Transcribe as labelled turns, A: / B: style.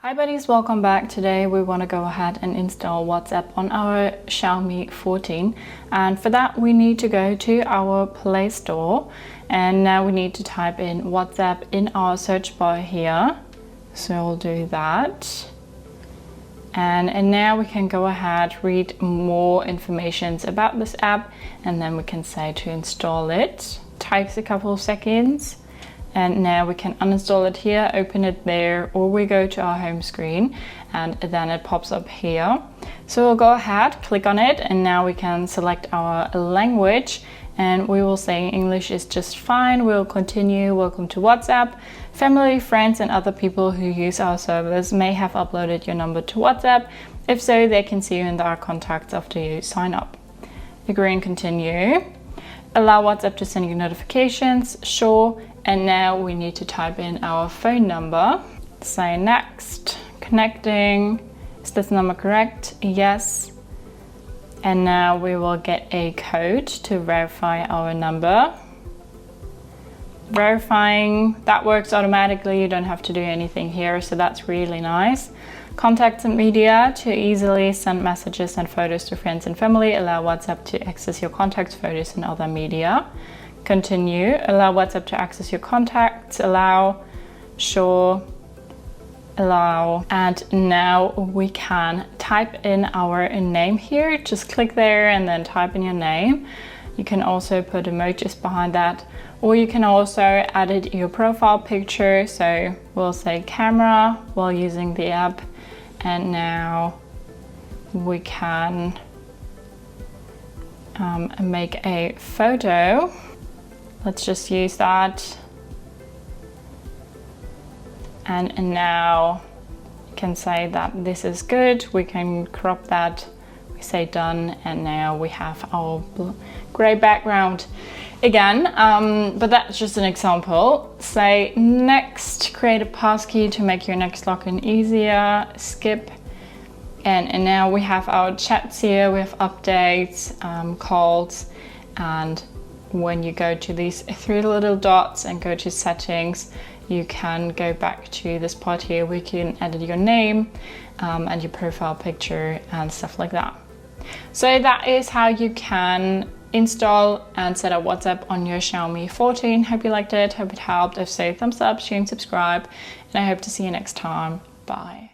A: Hi buddies, welcome back. Today we want to go ahead and install WhatsApp on our Xiaomi 14, and for that we need to go to our Play Store, and now we need to type in WhatsApp in our search bar here. So we'll do that, and now we can go ahead, read more information about this app, and then we can say to install it. Takes a couple of seconds. And now we can uninstall it here, open it there, or we go to our home screen and then it pops up here. So we'll go ahead, click on it, and now we can select our language, and we will say English is just fine. We'll continue. Welcome to WhatsApp. Family, friends, and other people who use our service may have uploaded your number to WhatsApp. If so, they can see you in our contacts after you sign up. Agree and continue. Allow WhatsApp to send you notifications, sure. And now we need to type in our phone number. Say next, connecting. Is this number correct? Yes. And now we will get a code to verify our number. Verifying, that works automatically. You don't have to do anything here, so that's really nice. Contacts and media, to easily send messages and photos to friends and family. Allow WhatsApp to access your contacts, photos, and other media. Continue. Allow WhatsApp to access your contacts. Allow. Sure. Allow. And now we can type in our name here. Just click there and then type in your name. You can also put emojis behind that, or you can also edit your profile picture. So we'll say camera while using the app, and now we can make a photo. Let's just use that. And now you can say that this is good. We can crop that. We say done, and now we have our gray background again. But that's just an example. Say next, create a passkey to make your next login easier. Skip. And now we have our chats here. We have updates, calls, and when you go to these three little dots and go to settings, you can go back to this part here where you can edit your name and your profile picture and stuff like that. So that is how you can install and set up WhatsApp on your Xiaomi 14. Hope you liked it, hope it helped. If so, thumbs up, share and subscribe, and I hope to see you next time. Bye.